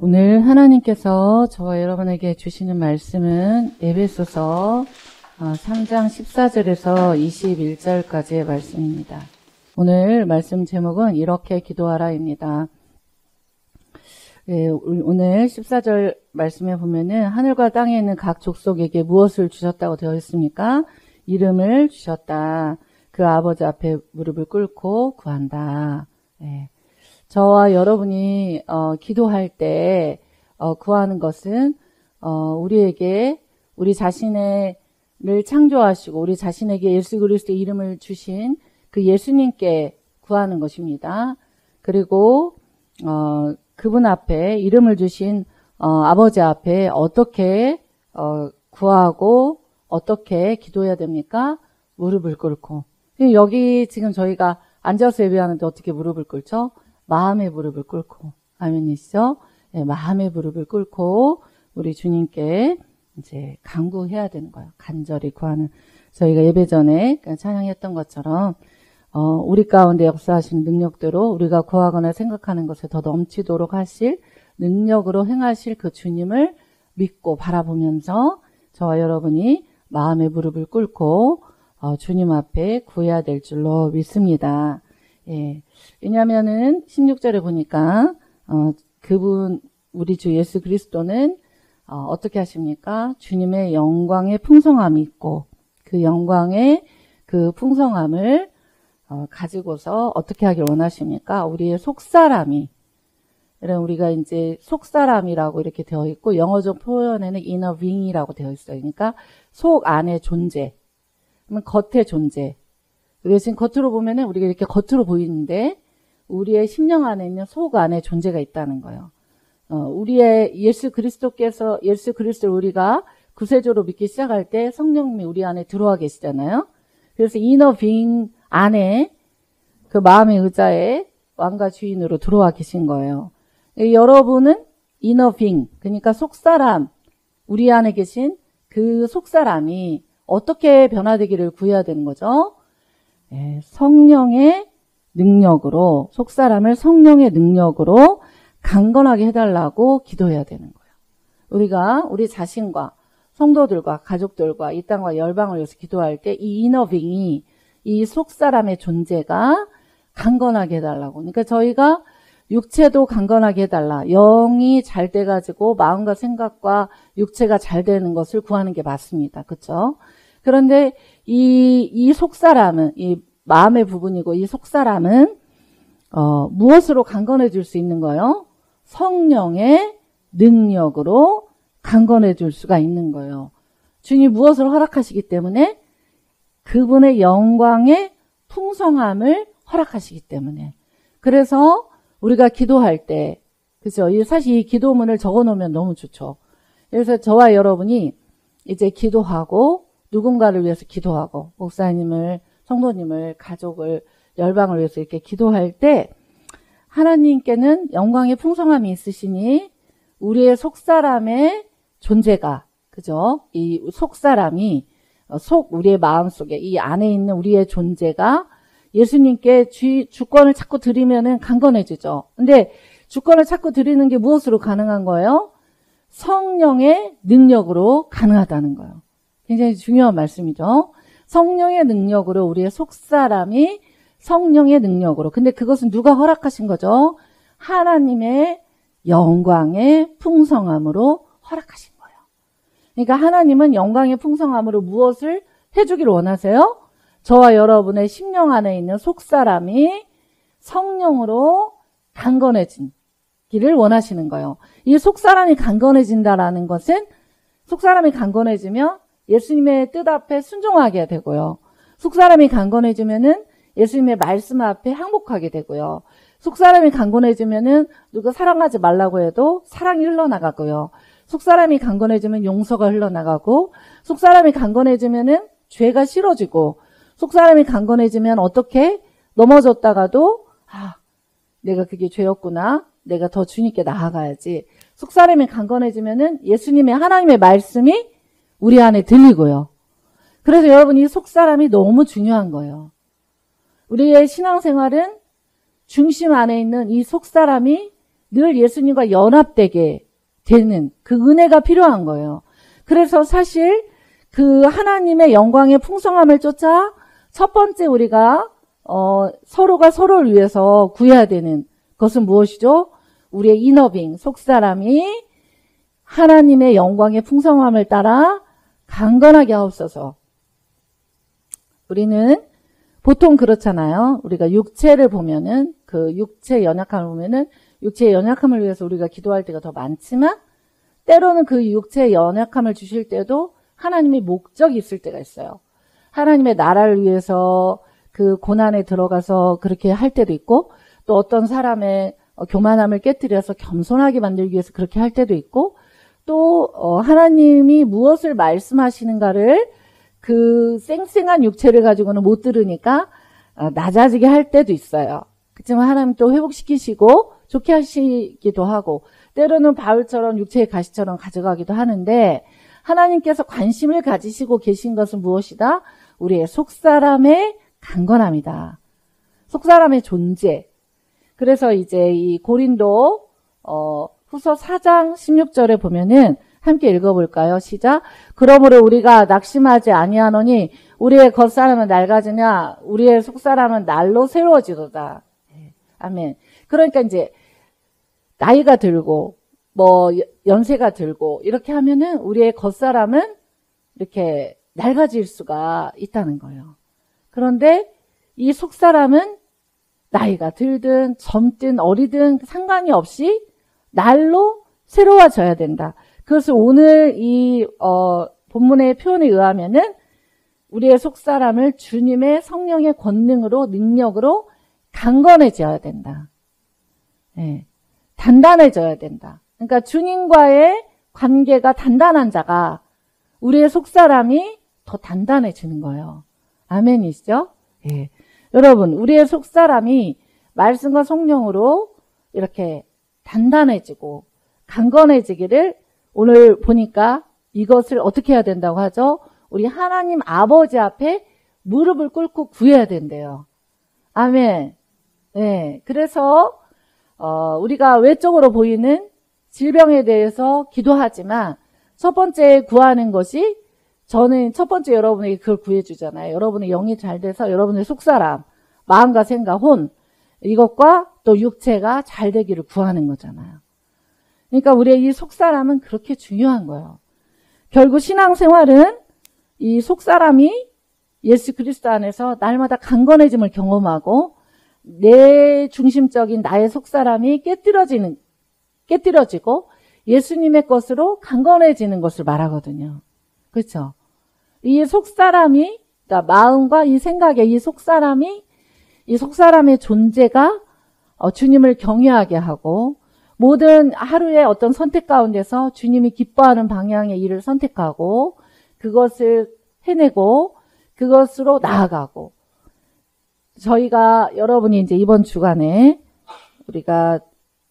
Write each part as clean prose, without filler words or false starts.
오늘 하나님께서 저와 여러분에게 주시는 말씀은 에베소서 3장 14절에서 21절까지의 말씀입니다. 오늘 말씀 제목은 이렇게 기도하라입니다. 오늘 14절 말씀에 보면은 하늘과 땅에 있는 각 족속에게 무엇을 주셨다고 되어 있습니까? 이름을 주셨다. 그 아버지 앞에 무릎을 꿇고 구한다. 저와 여러분이 기도할 때 구하는 것은 우리에게 우리 자신을 창조하시고 우리 자신에게 예수 그리스도의 이름을 주신 그 예수님께 구하는 것입니다. 그리고 그분 앞에 이름을 주신 아버지 앞에 어떻게 구하고 어떻게 기도해야 됩니까? 무릎을 꿇고. 여기 지금 저희가 앉아서 예배하는데 어떻게 무릎을 꿇죠? 마음의 무릎을 꿇고. 아멘이시죠? 네, 마음의 무릎을 꿇고 우리 주님께 이제 간구해야 되는 거예요. 간절히 구하는. 저희가 예배 전에 찬양했던 것처럼 우리 가운데 역사하시는 능력대로 우리가 구하거나 생각하는 것에 더 넘치도록 하실 능력으로 행하실 그 주님을 믿고 바라보면서 저와 여러분이 마음의 무릎을 꿇고 주님 앞에 구해야 될 줄로 믿습니다. 예. 왜냐하면은 16절에 보니까 그분 우리 주 예수 그리스도는 어떻게 하십니까? 주님의 영광의 풍성함이 있고 그 영광의 그 풍성함을 가지고서 어떻게 하길 원하십니까? 우리의 속사람이, 우리가 이제 속사람이라고 이렇게 되어 있고 영어적 표현에는 inner being이라고 되어 있어요. 그러니까 속 안의 존재, 그러면 겉의 존재. 우리가 지금 겉으로 보면은 우리가 이렇게 겉으로 보이는데 우리의 심령 안에 있는 속 안에 존재가 있다는 거예요. 우리의 예수 그리스도를 우리가 구세주로 믿기 시작할 때 성령님이 우리 안에 들어와 계시잖아요. 그래서 inner being 안에 그 마음의 의자에 왕과 주인으로 들어와 계신 거예요. 여러분은 inner being, 그러니까 속사람, 우리 안에 계신 그 속사람이 어떻게 변화되기를 구해야 되는 거죠? 성령의 능력으로, 속사람을 성령의 능력으로 강건하게 해달라고 기도해야 되는 거예요. 우리가 우리 자신과 성도들과 가족들과 이 땅과 열방을 위해서 기도할 때 이 이너빙이, 이 속사람의 존재가 강건하게 해달라고. 그러니까 저희가 육체도 강건하게 해달라. 영이 잘 돼가지고 마음과 생각과 육체가 잘 되는 것을 구하는 게 맞습니다. 그렇죠? 그런데 이 속사람은, 이 마음의 부분이고 이 속사람은 무엇으로 강건해 줄 수 있는 거예요? 성령의 능력으로 강건해 줄 수가 있는 거예요. 주님이 무엇을 허락하시기 때문에? 그분의 영광의 풍성함을 허락하시기 때문에. 그래서 우리가 기도할 때, 그죠? 사실 이 기도문을 적어 놓으면 너무 좋죠. 그래서 저와 여러분이 이제 기도하고 누군가를 위해서 기도하고 목사님을, 성도님을, 가족을, 열방을 위해서 이렇게 기도할 때 하나님께는 영광의 풍성함이 있으시니 우리의 속사람의 존재가, 그죠? 이 속사람이 우리의 마음속에 이 안에 있는 우리의 존재가 예수님께 주권을 자꾸 드리면은 강건해지죠. 근데 주권을 자꾸 드리는 게 무엇으로 가능한 거예요? 성령의 능력으로 가능하다는 거예요. 굉장히 중요한 말씀이죠. 성령의 능력으로 우리의 속사람이 성령의 능력으로. 근데 그것은 누가 허락하신 거죠? 하나님의 영광의 풍성함으로 허락하신 거예요. 그러니까 하나님은 영광의 풍성함으로 무엇을 해주기를 원하세요? 저와 여러분의 심령 안에 있는 속사람이 성령으로 강건해지기를 원하시는 거예요. 이 속사람이 강건해진다라는 것은 속사람이 강건해지면 예수님의 뜻 앞에 순종하게 되고요. 속사람이 강건해지면은 예수님의 말씀 앞에 항복하게 되고요. 속사람이 강건해지면은 누가 사랑하지 말라고 해도 사랑이 흘러나가고요. 속사람이 강건해지면 용서가 흘러나가고, 속사람이 강건해지면은 죄가 싫어지고, 속사람이 강건해지면 어떻게 넘어졌다가도 내가 그게 죄였구나. 내가 더 주님께 나아가야지. 속사람이 강건해지면은 예수님의 하나님의 말씀이 우리 안에 들리고요. 그래서 여러분 이 속사람이 너무 중요한 거예요. 우리의 신앙생활은 중심 안에 있는 이 속사람이 늘 예수님과 연합되게 되는 그 은혜가 필요한 거예요. 그래서 사실 그 하나님의 영광의 풍성함을 쫓아 첫 번째 우리가 서로가 서로를 위해서 구해야 되는 것은 무엇이죠? 우리의 이너빙, 속사람이 하나님의 영광의 풍성함을 따라 강건하게 하옵소서. 우리는 보통 그렇잖아요. 우리가 육체를 보면은 그 육체의 연약함을 보면은 육체의 연약함을 위해서 우리가 기도할 때가 더 많지만 때로는 그 육체의 연약함을 주실 때도 하나님의 목적이 있을 때가 있어요. 하나님의 나라를 위해서 그 고난에 들어가서 그렇게 할 때도 있고 또 어떤 사람의 교만함을 깨뜨려서 겸손하게 만들기 위해서 그렇게 할 때도 있고 또 하나님이 무엇을 말씀하시는가를 그 쌩쌩한 육체를 가지고는 못 들으니까 낮아지게 할 때도 있어요. 그렇지만 하나님 또 회복시키시고 좋게 하시기도 하고 때로는 바울처럼 육체의 가시처럼 가져가기도 하는데 하나님께서 관심을 가지시고 계신 것은 무엇이다? 우리의 속사람의 강건함이다. 속사람의 존재. 그래서 이제 이 고린도 후서 4장 16절에 보면은 함께 읽어볼까요? 시작. 그러므로 우리가 낙심하지 아니하노니 우리의 겉사람은 낡아지냐 우리의 속사람은 날로 새로워지도다. 아멘. 그러니까 이제 나이가 들고 뭐 연세가 들고 이렇게 하면은 우리의 겉사람은 이렇게 낡아질 수가 있다는 거예요. 그런데 이 속사람은 나이가 들든 젊든 어리든 상관이 없이 날로 새로워져야 된다. 그것을 오늘 이 본문의 표현에 의하면은 우리의 속사람을 주님의 성령의 권능으로 능력으로 강건해져야 된다. 네. 단단해져야 된다. 그러니까 주님과의 관계가 단단한 자가 우리의 속사람이 더 단단해지는 거예요. 아멘이시죠? 예. 여러분, 우리의 속사람이 말씀과 성령으로 이렇게 단단해지고 강건해지기를 오늘 보니까 이것을 어떻게 해야 된다고 하죠? 우리 하나님 아버지 앞에 무릎을 꿇고 구해야 된대요. 아멘. 네. 그래서 우리가 외적으로 보이는 질병에 대해서 기도하지만 첫 번째 구하는 것이 저는 첫 번째 여러분에게 그걸 구해주잖아요. 여러분의 영이 잘 돼서 여러분의 속사람, 마음과 생각, 혼 이것과 또 육체가 잘 되기를 구하는 거잖아요. 그러니까 우리의 이 속사람은 그렇게 중요한 거예요. 결국 신앙생활은 이 속사람이 예수 그리스도 안에서 날마다 강건해짐을 경험하고 내 중심적인 나의 속사람이 깨뜨려지고 예수님의 것으로 강건해지는 것을 말하거든요. 그렇죠? 이 속사람이, 그러니까 마음과 이 생각의 이 속사람의 존재가 주님을 경외하게 하고 모든 하루의 어떤 선택 가운데서 주님이 기뻐하는 방향의 일을 선택하고 그것을 해내고 그것으로 나아가고 저희가 여러분이 이제 이번 주간에 우리가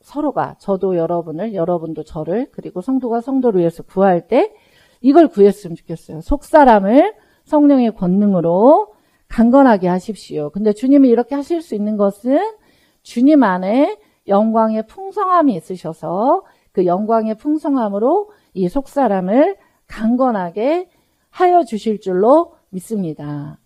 서로가 저도 여러분을 여러분도 저를 그리고 성도가 성도를 위해서 구할 때 이걸 구했으면 좋겠어요. 속사람을 성령의 권능으로 강건하게 하십시오. 근데 주님이 이렇게 하실 수 있는 것은 주님 안에 영광의 풍성함이 있으셔서 그 영광의 풍성함으로 이 속사람을 강건하게 하여 주실 줄로 믿습니다.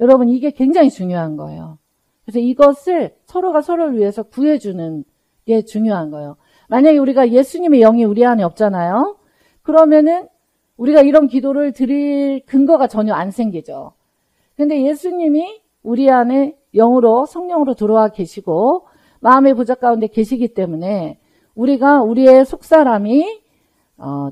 여러분 이게 굉장히 중요한 거예요. 그래서 이것을 서로가 서로를 위해서 구해주는 게 중요한 거예요. 만약에 우리가 예수님의 영이 우리 안에 없잖아요. 그러면은 우리가 이런 기도를 드릴 근거가 전혀 안 생기죠. 근데 예수님이 우리 안에 영으로 성령으로 들어와 계시고 마음의 보좌 가운데 계시기 때문에 우리가 우리의 속사람이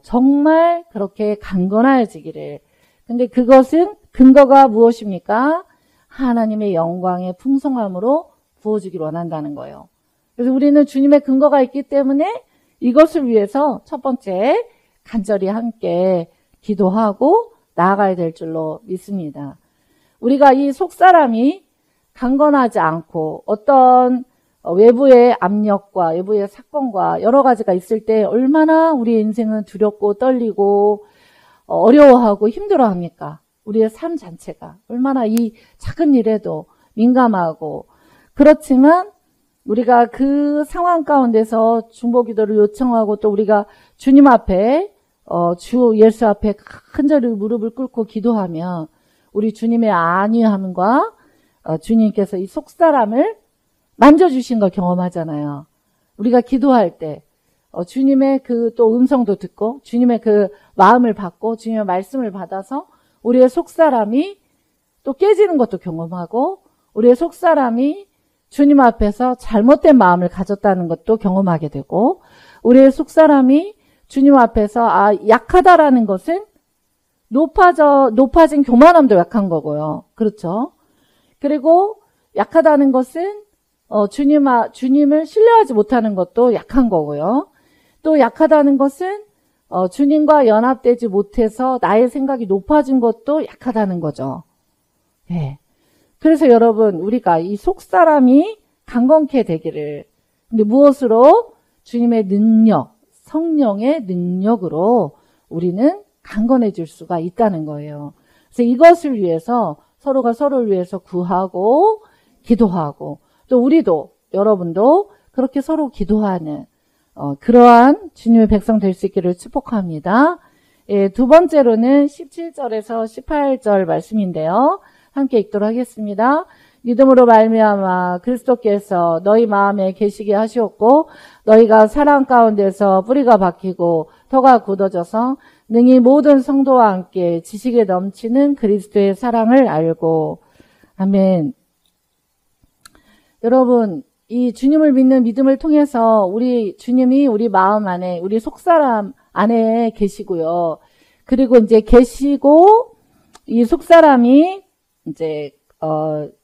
정말 그렇게 강건해지기를. 근데 그것은 근거가 무엇입니까? 하나님의 영광의 풍성함으로 부어주길 원한다는 거예요. 그래서 우리는 주님의 근거가 있기 때문에 이것을 위해서 첫 번째 간절히 함께 기도하고 나아가야 될 줄로 믿습니다. 우리가 이 속사람이 강건하지 않고 어떤 외부의 압력과 외부의 사건과 여러 가지가 있을 때 얼마나 우리의 인생은 두렵고 떨리고 어려워하고 힘들어합니까? 우리의 삶 자체가 얼마나 이 작은 일에도 민감하고 그렇지만 우리가 그 상황 가운데서 중보기도를 요청하고 또 우리가 주님 앞에 주 예수 앞에 간절히 무릎을 꿇고 기도하면 우리 주님의 안위함과 주님께서 이 속사람을 만져주신 걸 경험하잖아요. 우리가 기도할 때 주님의 그 또 음성도 듣고 주님의 그 마음을 받고 주님의 말씀을 받아서 우리의 속사람이 또 깨지는 것도 경험하고 우리의 속사람이 주님 앞에서 잘못된 마음을 가졌다는 것도 경험하게 되고 우리의 속사람이 주님 앞에서 약하다라는 것은 높아진 교만함도 약한 거고요. 그렇죠? 그리고 약하다는 것은 주님을 신뢰하지 못하는 것도 약한 거고요. 또 약하다는 것은 주님과 연합되지 못해서 나의 생각이 높아진 것도 약하다는 거죠. 네. 그래서 여러분 우리가 이 속사람이 강건케 되기를 근데 무엇으로? 주님의 능력, 성령의 능력으로 우리는 강건해질 수가 있다는 거예요. 그래서 이것을 위해서 서로가 서로를 위해서 구하고 기도하고 또 우리도 여러분도 그렇게 서로 기도하는 그러한 주님의 백성 될 수 있기를 축복합니다. 예, 두 번째로는 17절에서 18절 말씀인데요. 함께 읽도록 하겠습니다. 믿음으로 말미암아 그리스도께서 너희 마음에 계시게 하시었고 너희가 사랑 가운데서 뿌리가 박히고 터가 굳어져서 능히 모든 성도와 함께 지식에 넘치는 그리스도의 사랑을 알고 아멘. 여러분 이 주님을 믿는 믿음을 통해서 우리 주님이 우리 마음 안에 우리 속사람 안에 계시고요. 그리고 이제 계시고 이 속사람이 이제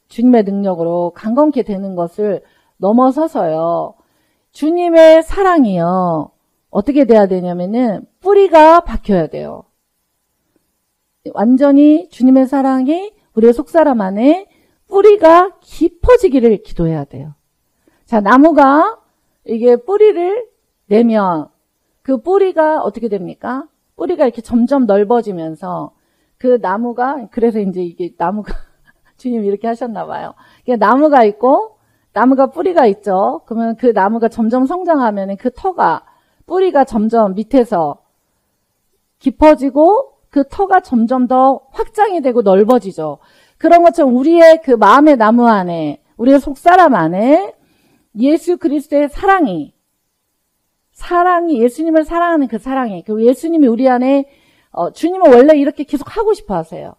주님의 능력으로 강건케 되는 것을 넘어서서요. 주님의 사랑이요. 어떻게 돼야 되냐면은 뿌리가 박혀야 돼요. 완전히 주님의 사랑이 우리의 속사람 안에 뿌리가 깊어지기를 기도해야 돼요. 자, 나무가 이게 뿌리를 내면 그 뿌리가 어떻게 됩니까? 뿌리가 이렇게 점점 넓어지면서 그 나무가 그래서 이제 이게 나무가 주님 이렇게 하셨나 봐요. 나무가 있고 나무가 뿌리가 있죠. 그러면 그 나무가 점점 성장하면 그 터가 뿌리가 점점 밑에서 깊어지고 그 터가 점점 더 확장이 되고 넓어지죠. 그런 것처럼 우리의 그 마음의 나무 안에 우리의 속사람 안에 예수 그리스도의 사랑이 예수님을 사랑하는 그 사랑이 그 예수님이 우리 안에 주님은 원래 이렇게 계속 하고 싶어 하세요.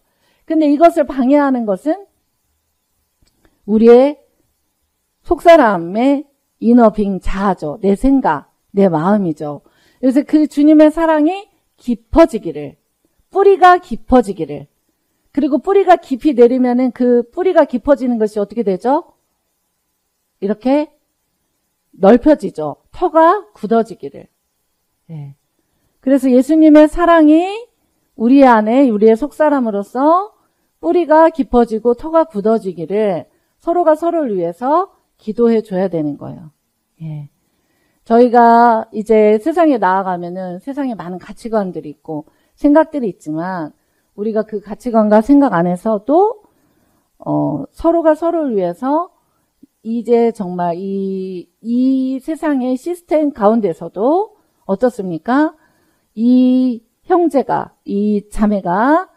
근데 이것을 방해하는 것은 우리의 속사람의 이너빙 자아죠. 내 생각, 내 마음이죠. 그래서 그 주님의 사랑이 깊어지기를, 뿌리가 깊어지기를, 그리고 뿌리가 깊이 내리면은 그 뿌리가 깊어지는 것이 어떻게 되죠? 이렇게 넓혀지죠. 터가 굳어지기를. 네. 그래서 예수님의 사랑이 우리 안에 우리의 속사람으로서 뿌리가 깊어지고 터가 굳어지기를 서로가 서로를 위해서 기도해 줘야 되는 거예요. 예. 저희가 이제 세상에 나아가면은 세상에 많은 가치관들이 있고 생각들이 있지만 우리가 그 가치관과 생각 안에서도 서로가 서로를 위해서 이제 정말 이 세상의 시스템 가운데서도 어떻습니까? 이 형제가, 이 자매가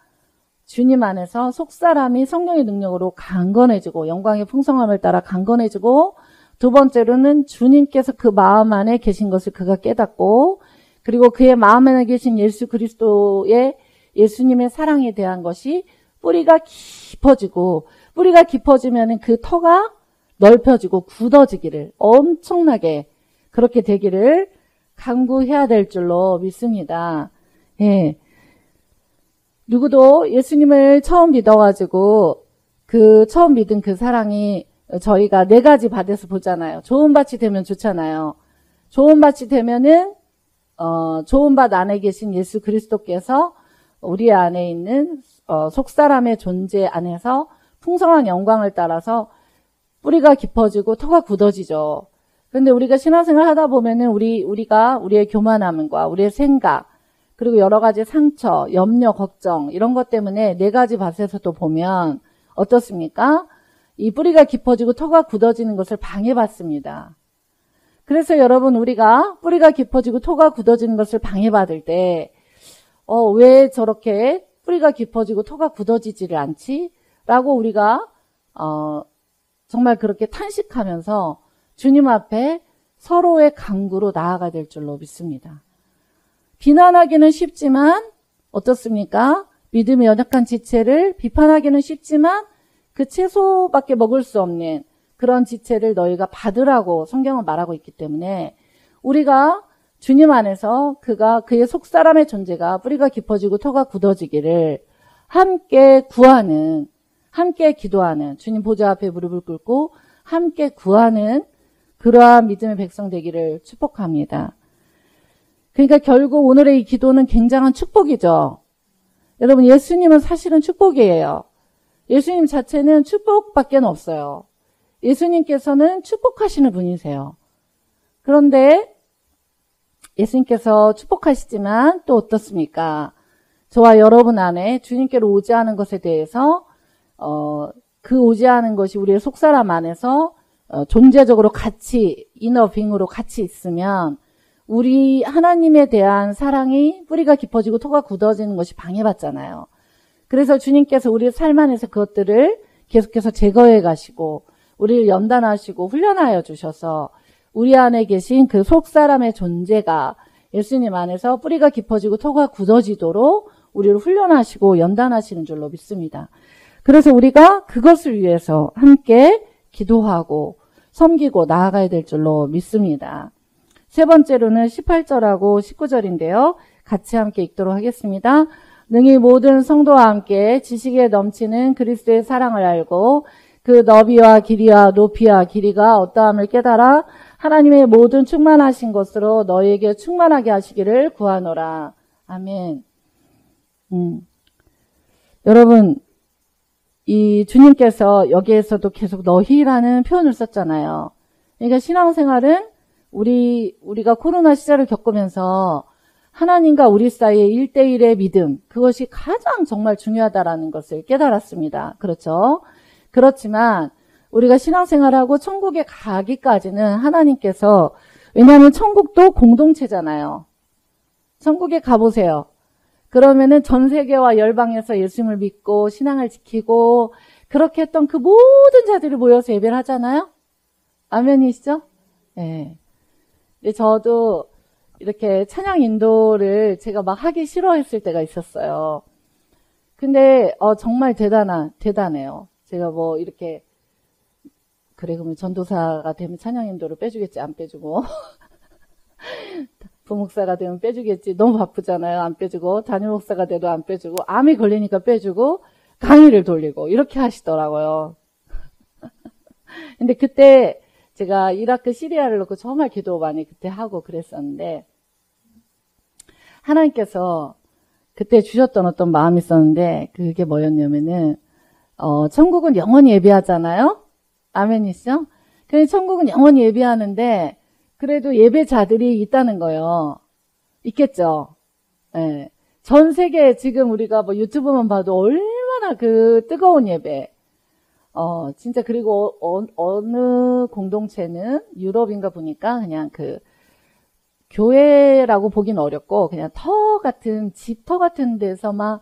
주님 안에서 속사람이 성령의 능력으로 강건해지고 영광의 풍성함을 따라 강건해지고 두 번째로는 주님께서 그 마음 안에 계신 것을 그가 깨닫고 그리고 그의 마음 안에 계신 예수 그리스도의 예수님의 사랑에 대한 것이 뿌리가 깊어지고 뿌리가 깊어지면 그 터가 넓혀지고 굳어지기를 엄청나게 그렇게 되기를 간구해야 될 줄로 믿습니다. 예. 누구도 예수님을 처음 믿어가지고 그 처음 믿은 그 사랑이 저희가 4가지 밭에서 보잖아요. 좋은 밭이 되면 좋잖아요. 좋은 밭이 되면은 좋은 밭 안에 계신 예수 그리스도께서 우리 안에 있는 속사람의 존재 안에서 풍성한 영광을 따라서 뿌리가 깊어지고 터가 굳어지죠. 근데 우리가 신앙생활 하다 보면은 우리가 우리의 교만함과 우리의 생각 그리고 여러 가지 상처, 염려, 걱정 이런 것 때문에 4가지 밭에서도 보면 어떻습니까? 이 뿌리가 깊어지고 토가 굳어지는 것을 방해받습니다. 그래서 여러분 우리가 뿌리가 깊어지고 토가 굳어지는 것을 방해받을 때 왜 저렇게 뿌리가 깊어지고 토가 굳어지지를 않지? 라고 우리가 정말 그렇게 탄식하면서 주님 앞에 서로의 간구로 나아가야 될 줄로 믿습니다. 비난하기는 쉽지만 어떻습니까? 믿음의 연약한 지체를 비판하기는 쉽지만 그 채소밖에 먹을 수 없는 그런 지체를 너희가 받으라고 성경은 말하고 있기 때문에 우리가 주님 안에서 그의 속사람의 존재가 뿌리가 깊어지고 토가 굳어지기를 함께 구하는, 함께 기도하는, 주님 보좌 앞에 무릎을 꿇고 함께 구하는 그러한 믿음의 백성 되기를 축복합니다. 그러니까 결국 오늘의 이 기도는 굉장한 축복이죠. 여러분 예수님은 사실은 축복이에요. 예수님 자체는 축복밖에 없어요. 예수님께서는 축복하시는 분이세요. 그런데 예수님께서 축복하시지만 또 어떻습니까? 저와 여러분 안에 주님께로 오지 않은 것에 대해서 그 오지 않은 것이 우리의 속사람 안에서 존재적으로 같이 이너빙으로 같이 있으면 우리 하나님에 대한 사랑이 뿌리가 깊어지고 토가 굳어지는 것이 방해받잖아요. 그래서 주님께서 우리의 삶 안에서 그것들을 계속해서 제거해 가시고 우리를 연단하시고 훈련하여 주셔서 우리 안에 계신 그 속사람의 존재가 예수님 안에서 뿌리가 깊어지고 토가 굳어지도록 우리를 훈련하시고 연단하시는 줄로 믿습니다. 그래서 우리가 그것을 위해서 함께 기도하고 섬기고 나아가야 될 줄로 믿습니다. 세 번째로는 18절하고 19절인데요. 같이 함께 읽도록 하겠습니다. 능히 모든 성도와 함께 지식에 넘치는 그리스도의 사랑을 알고 그 너비와 길이와 높이와 길이가 어떠함을 깨달아 하나님의 모든 충만하신 것으로 너희에게 충만하게 하시기를 구하노라. 아멘. 여러분 이 주님께서 여기에서도 계속 너희라는 표현을 썼잖아요. 그러니까 신앙생활은 우리가 코로나 시절을 겪으면서 하나님과 우리 사이의 1대1의 믿음, 그것이 가장 정말 중요하다라는 것을 깨달았습니다. 그렇죠? 그렇지만 우리가 신앙생활하고 천국에 가기까지는 하나님께서, 왜냐하면 천국도 공동체잖아요. 천국에 가보세요. 그러면은 전 세계와 열방에서 예수님을 믿고 신앙을 지키고 그렇게 했던 그 모든 자들이 모여서 예배를 하잖아요. 아멘이시죠? 네. 근데 저도 이렇게 찬양 인도를 제가 막 하기 싫어했을 때가 있었어요. 근데 정말 대단해요. 제가 뭐 이렇게 그래 그러면 전도사가 되면 찬양 인도를 빼주겠지, 안 빼주고 부목사가 되면 빼주겠지, 너무 바쁘잖아요. 안 빼주고, 담임 목사가 돼도 안 빼주고, 암이 걸리니까 빼주고, 강의를 돌리고 이렇게 하시더라고요. 근데 그때 제가 이라크 시리아를 놓고 정말 기도 많이 그때 하고 그랬었는데 하나님께서 그때 주셨던 어떤 마음이 있었는데 그게 뭐였냐면은 천국은 영원히 예배하잖아요. 아멘이시죠? 그래서 천국은 영원히 예배하는데 그래도 예배자들이 있다는 거예요. 있겠죠. 네. 전 세계에 지금 우리가 뭐 유튜브만 봐도 얼마나 그 뜨거운 예배. 진짜 그리고 어느 공동체는 유럽인가 보니까 그냥 그 교회라고 보긴 어렵고 그냥 집터 같은 데서 막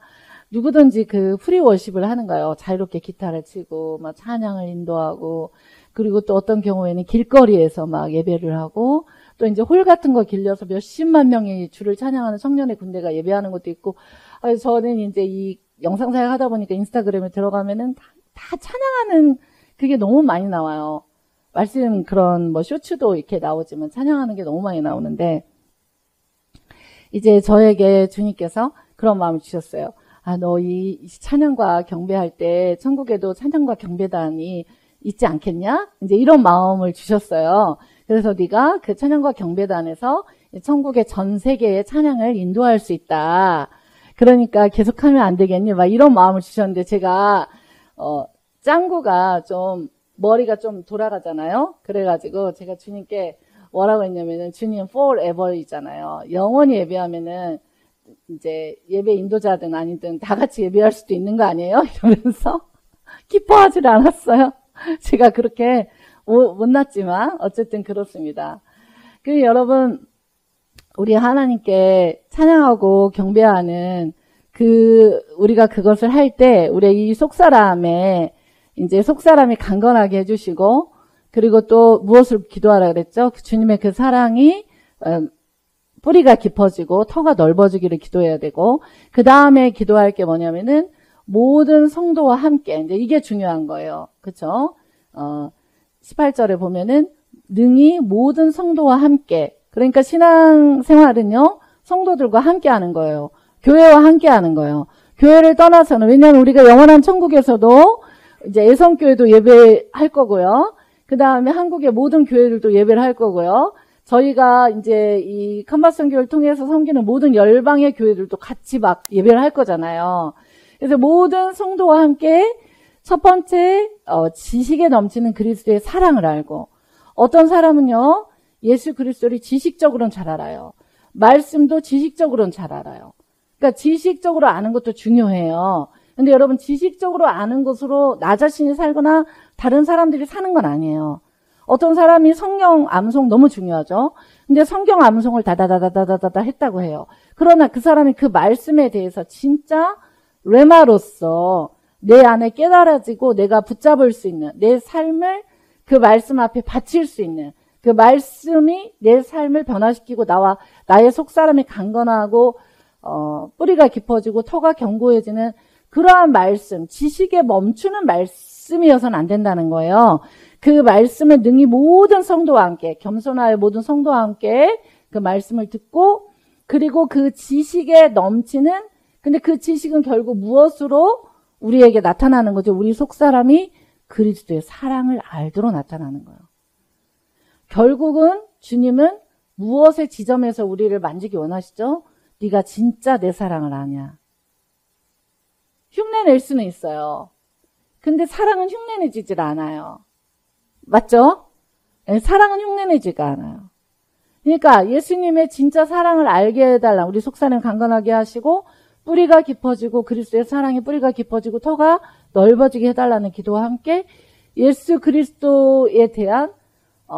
누구든지 그 프리워십을 하는 거예요. 자유롭게 기타를 치고 막 찬양을 인도하고 그리고 또 어떤 경우에는 길거리에서 막 예배를 하고 또 이제 홀 같은 거 길려서 몇십만 명이 주를 찬양하는 청년의 군대가 예배하는 것도 있고 저는 이제 이 영상 사역 하다 보니까 인스타그램에 들어가면은 다 찬양하는 그게 너무 많이 나와요. 말씀 그런 뭐 쇼츠도 이렇게 나오지만 찬양하는 게 너무 많이 나오는데 이제 저에게 주님께서 그런 마음을 주셨어요. 너 이 찬양과 경배할 때 천국에도 찬양과 경배단이 있지 않겠냐? 이제 이런 마음을 주셨어요. 그래서 네가 그 찬양과 경배단에서 천국의 전 세계의 찬양을 인도할 수 있다. 그러니까 계속하면 안 되겠니? 막 이런 마음을 주셨는데 제가 짱구가 좀 머리가 좀 돌아가잖아요. 그래가지고 제가 주님께 뭐라고 했냐면은 주님 forever이잖아요. 영원히 예배하면은 이제 예배 인도자든 아니든 다 같이 예배할 수도 있는 거 아니에요? 이러면서 기뻐하지 않았어요. 제가 그렇게 못났지만 어쨌든 그렇습니다. 그 여러분, 우리 하나님께 찬양하고 경배하는 우리가 그것을 할 때, 우리 이 속사람이 강건하게 해주시고, 그리고 또 무엇을 기도하라 그랬죠? 주님의 그 사랑이, 뿌리가 깊어지고, 터가 넓어지기를 기도해야 되고, 그 다음에 기도할 게 뭐냐면은, 모든 성도와 함께, 이제 이게 중요한 거예요. 그쵸? 18절에 보면은, 능히 모든 성도와 함께, 그러니까 신앙생활은요, 성도들과 함께 하는 거예요. 교회와 함께 하는 거예요. 교회를 떠나서는, 왜냐하면 우리가 영원한 천국에서도 이제 애성교회도 예배할 거고요. 그 다음에 한국의 모든 교회들도 예배를 할 거고요. 저희가 이제 이 칸바스교회를 통해서 섬기는 모든 열방의 교회들도 같이 막 예배를 할 거잖아요. 그래서 모든 성도와 함께 첫 번째, 지식에 넘치는 그리스도의 사랑을 알고, 어떤 사람은요, 예수 그리스도를 지식적으로는 잘 알아요. 말씀도 지식적으로는 잘 알아요. 그러니까 지식적으로 아는 것도 중요해요. 근데 여러분, 지식적으로 아는 것으로 나 자신이 살거나 다른 사람들이 사는 건 아니에요. 어떤 사람이 성경 암송 너무 중요하죠. 근데 성경 암송을 다다다다다다다 했다고 해요. 그러나 그 사람이 그 말씀에 대해서 진짜 레마로서 내 안에 깨달아지고 내가 붙잡을 수 있는, 내 삶을 그 말씀 앞에 바칠 수 있는, 그 말씀이 내 삶을 변화시키고 나의 속사람이 강건하고 뿌리가 깊어지고 터가 견고해지는 그러한 말씀, 지식에 멈추는 말씀이어서는 안 된다는 거예요. 그 말씀을 능히 모든 성도와 함께, 겸손하여 모든 성도와 함께 그 말씀을 듣고, 그리고 그 지식에 넘치는, 근데 그 지식은 결국 무엇으로 우리에게 나타나는 거죠? 우리 속사람이 그리스도의 사랑을 알도록 나타나는 거예요. 결국은 주님은 무엇의 지점에서 우리를 만지기 원하시죠? 네가 진짜 내 사랑을 아냐. 흉내낼 수는 있어요. 근데 사랑은 흉내내지질 않아요. 맞죠? 사랑은 흉내내지가 않아요. 그러니까 예수님의 진짜 사랑을 알게 해달라. 우리 속사람 강건하게 하시고 뿌리가 깊어지고 그리스도의 사랑이 뿌리가 깊어지고 터가 넓어지게 해달라는 기도와 함께 예수 그리스도에 대한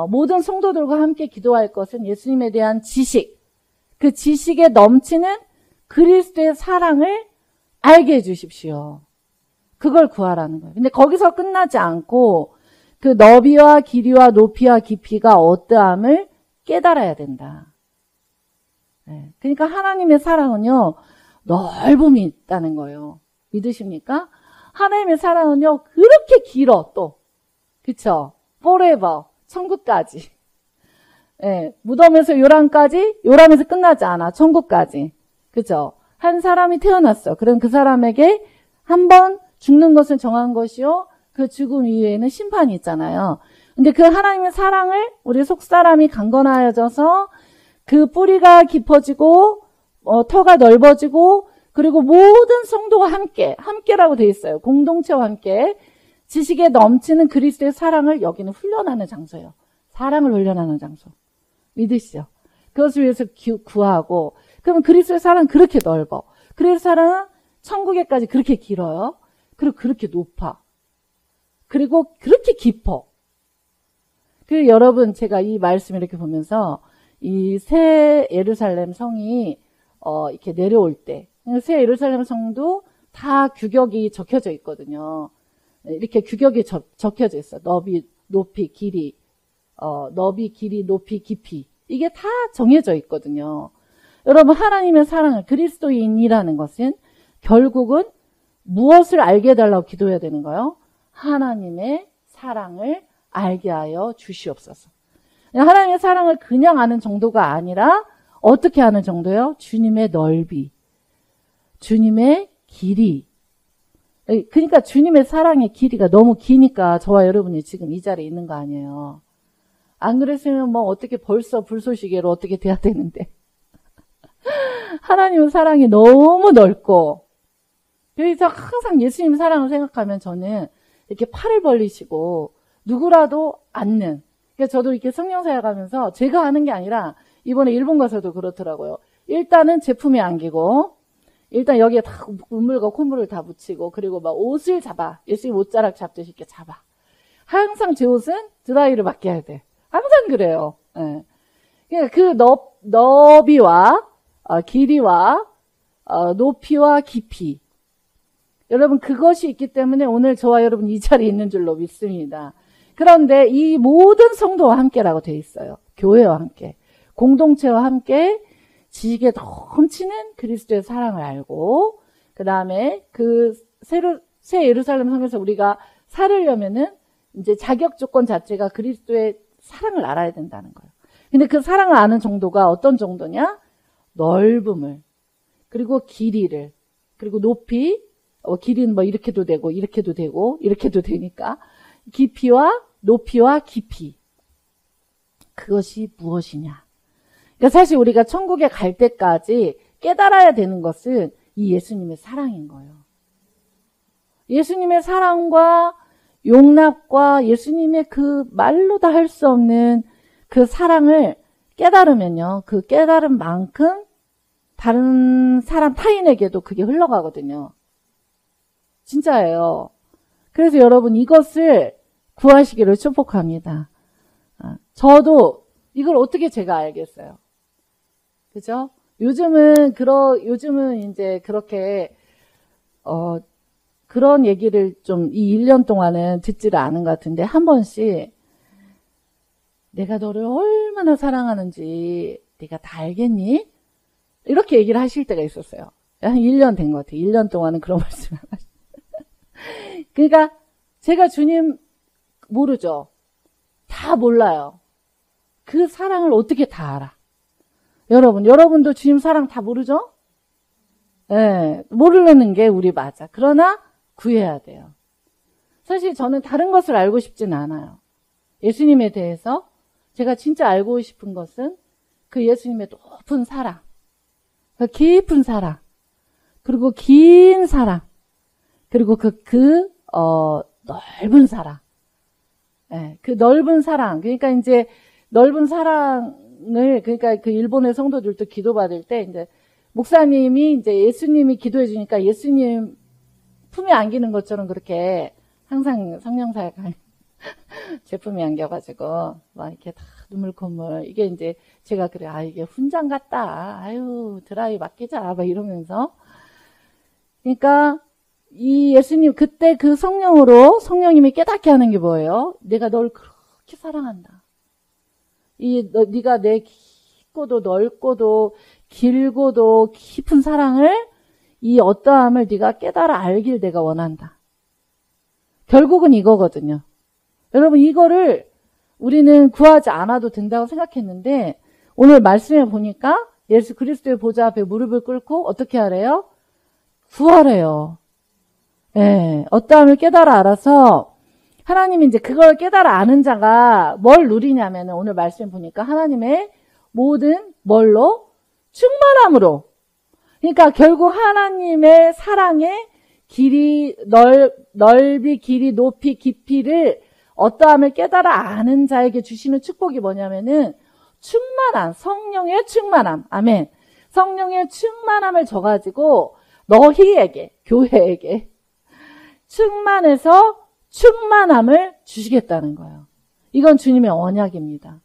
모든 성도들과 함께 기도할 것은 예수님에 대한 지식, 그 지식에 넘치는 그리스도의 사랑을 알게 해주십시오. 그걸 구하라는 거예요. 근데 거기서 끝나지 않고 그 너비와 길이와 높이와 깊이가 어떠함을 깨달아야 된다. 네. 그러니까 하나님의 사랑은요, 넓음이 있다는 거예요. 믿으십니까? 하나님의 사랑은요, 그렇게 길어, 또. 그쵸? forever. 천국까지. 예, 무덤에서 요람까지, 요람에서 끝나지 않아. 천국까지. 그죠? 한 사람이 태어났어. 그럼 그 사람에게 한 번 죽는 것을 정한 것이요. 그 죽음 이후에는 심판이 있잖아요. 근데 그 하나님의 사랑을 우리 속사람이 강건하여져서 그 뿌리가 깊어지고, 터가 넓어지고, 그리고 모든 성도가 함께라고 되어 있어요. 공동체와 함께. 지식에 넘치는 그리스도의 사랑을 여기는 훈련하는 장소예요. 사랑을 훈련하는 장소. 믿으시죠? 그것을 위해서 구하고, 그러면 그리스도의 사랑은 그렇게 넓어. 그리스도의 사랑은 천국에까지 그렇게 길어요. 그리고 그렇게 높아. 그리고 그렇게 깊어. 그리고 여러분, 제가 이 말씀 이렇게 보면서 이 새 예루살렘 성이 이렇게 내려올 때, 새 예루살렘 성도 다 규격이 적혀져 있거든요. 이렇게 규격이 적혀져 있어. 너비, 높이, 길이, 너비, 길이, 높이, 깊이. 이게 다 정해져 있거든요. 여러분, 하나님의 사랑을, 그리스도인이라는 것은 결국은 무엇을 알게 해달라고 기도해야 되는 거예요? 하나님의 사랑을 알게 하여 주시옵소서. 하나님의 사랑을 그냥 아는 정도가 아니라 어떻게 아는 정도요? 주님의 넓이, 주님의 길이. 그러니까 주님의 사랑의 길이가 너무 기니까 저와 여러분이 지금 이 자리에 있는 거 아니에요. 안 그랬으면 뭐 어떻게 벌써 불쏘시개로 어떻게 돼야 되는데. 하나님의 사랑이 너무 넓고, 그래서 항상 예수님 사랑을 생각하면 저는 이렇게 팔을 벌리시고 누구라도 안는. 그러니까 저도 이렇게 성령사역 하면서 제가 아는 게 아니라 이번에 일본 가서도 그렇더라고요. 일단은 제품에 안기고, 일단 여기에 다 눈물과 콧물을 다 묻히고, 그리고 막 옷을 잡아. 예수님 옷자락 잡듯이 이렇게 잡아. 항상 제 옷은 드라이를 맡겨야 돼. 항상 그래요. 예. 그러니까 그 너비와 길이와 높이와 깊이. 여러분 그것이 있기 때문에 오늘 저와 여러분 이 자리에 있는 줄로 믿습니다. 그런데 이 모든 성도와 함께라고 되어 있어요. 교회와 함께. 공동체와 함께 지식에 넘치는 그리스도의 사랑을 알고 그 다음에 그 새 예루살렘 성에서 우리가 살으려면은 이제 자격 조건 자체가 그리스도의 사랑을 알아야 된다는 거예요. 근데 그 사랑을 아는 정도가 어떤 정도냐? 넓음을, 그리고 길이를, 그리고 높이, 길이는 뭐 이렇게도 되고, 이렇게도 되고, 이렇게도 되니까, 깊이와 높이와 깊이. 그것이 무엇이냐? 그러니까 사실 우리가 천국에 갈 때까지 깨달아야 되는 것은 이 예수님의 사랑인 거예요. 예수님의 사랑과 용납과 예수님의 그 말로 다 할 수 없는 그 사랑을 깨달으면요. 그 깨달은 만큼 다른 사람 타인에게도 그게 흘러가거든요. 진짜예요. 그래서 여러분 이것을 구하시기를 축복합니다. 저도 이걸 어떻게 제가 알겠어요. 그죠? 요즘은 이제 그렇게 그런 얘기를 좀 이 1년 동안은 듣지를 않은 것 같은데 한 번씩 내가 너를 얼마나 사랑하는지 네가 다 알겠니? 이렇게 얘기를 하실 때가 있었어요. 한 1년 된 것 같아요. 1년 동안은 그런 말씀을 하셨어요. 그러니까 제가 주님 모르죠. 다 몰라요. 그 사랑을 어떻게 다 알아? 여러분도 주님 사랑 다 모르죠? 네, 모르는 게 우리 맞아. 그러나 구해야 돼요. 사실 저는 다른 것을 알고 싶지는 않아요. 예수님에 대해서 제가 진짜 알고 싶은 것은 그 예수님의 높은 사랑, 그 깊은 사랑, 그리고 긴 사랑, 그리고 넓은 사랑. 네, 그 넓은 사랑. 그러니까 이제 넓은 사랑을, 그러니까 그 일본의 성도들도 기도받을 때 이제 목사님이 이제 예수님이 기도해 주니까 예수님 품에 안기는 것처럼 그렇게 항상 성령사역 제 품에 안겨가지고 막 이렇게 다 눈물 콧물 이게 이제 제가 그래 이게 훈장 같다. 아유 드라이 맡기자 막 이러면서 그러니까 이 예수님 그때 그 성령으로 성령님이 깨닫게 하는 게 뭐예요? 내가 널 그렇게 사랑한다. 네가 내 깊고도 넓고도 길고도 깊은 사랑을 이 어떠함을 네가 깨달아 알길 내가 원한다. 결국은 이거거든요. 여러분 이거를 우리는 구하지 않아도 된다고 생각했는데 오늘 말씀에 보니까 예수 그리스도의 보좌 앞에 무릎을 꿇고 어떻게 하래요? 구하래요. 예, 어떠함을 깨달아 알아서 하나님이 이제 그걸 깨달아 아는 자가 뭘 누리냐면 오늘 말씀 보니까 하나님의 모든 뭘로? 충만함으로. 그러니까 결국 하나님의 사랑의 길이, 넓이, 길이, 높이, 깊이를 어떠함을 깨달아 아는 자에게 주시는 축복이 뭐냐면은 충만한, 성령의 충만함. 아멘. 성령의 충만함을 줘가지고 너희에게, 교회에게 충만해서 충만함을 주시겠다는 거예요. 이건 주님의 언약입니다.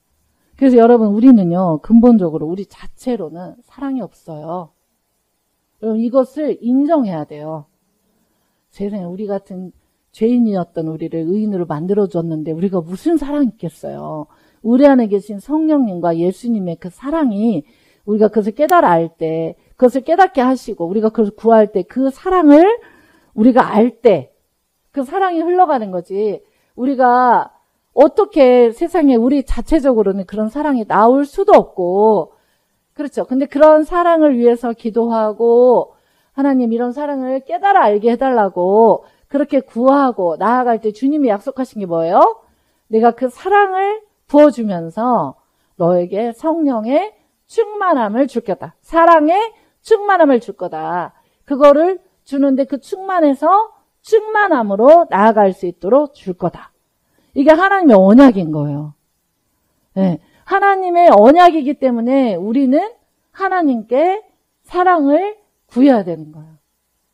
그래서 여러분 우리는요 근본적으로 우리 자체로는 사랑이 없어요. 여러분 이것을 인정해야 돼요. 세상에 우리 같은 죄인이었던 우리를 의인으로 만들어줬는데 우리가 무슨 사랑이 있겠어요. 우리 안에 계신 성령님과 예수님의 그 사랑이 우리가 그것을 깨달아 알 때 그것을 깨닫게 하시고 우리가 그것을 구할 때 그 사랑을 우리가 알 때 그 사랑이 흘러가는 거지. 우리가 어떻게 세상에 우리 자체적으로는 그런 사랑이 나올 수도 없고 그렇죠. 근데 그런 사랑을 위해서 기도하고 하나님 이런 사랑을 깨달아 알게 해달라고 그렇게 구하고 나아갈 때 주님이 약속하신 게 뭐예요? 내가 그 사랑을 부어주면서 너에게 성령의 충만함을 줄 거다. 사랑의 충만함을 줄 거다. 그거를 주는데 그 충만해서 충만함으로 나아갈 수 있도록 줄 거다. 이게 하나님의 언약인 거예요. 네. 하나님의 언약이기 때문에 우리는 하나님께 사랑을 구해야 되는 거예요.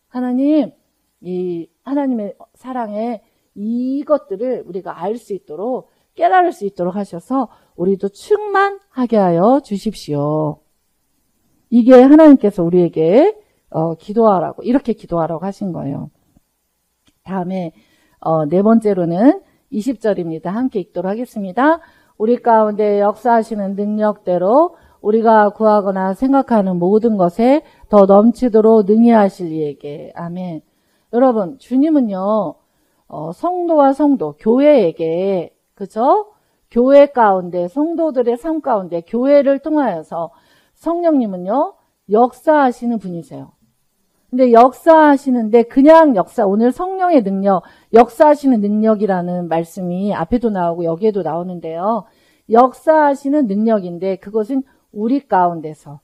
하나님, 이 하나님의 사랑에 이것들을 우리가 알 수 있도록 깨달을 수 있도록 하셔서 우리도 충만하게 하여 주십시오. 이게 하나님께서 우리에게 기도하라고 이렇게 기도하라고 하신 거예요. 다음에 네 번째로는 20절입니다. 함께 읽도록 하겠습니다. 우리 가운데 역사하시는 능력대로 우리가 구하거나 생각하는 모든 것에 더 넘치도록 능히 하실 이에게. 아멘. 여러분, 주님은요, 성도와 성도, 교회에게, 그죠? 교회 가운데, 성도들의 삶 가운데, 교회를 통하여서 성령님은요, 역사하시는 분이세요. 근데 역사하시는데 그냥 오늘 성령의 능력, 역사하시는 능력이라는 말씀이 앞에도 나오고 여기에도 나오는데요. 역사하시는 능력인데 그것은 우리 가운데서.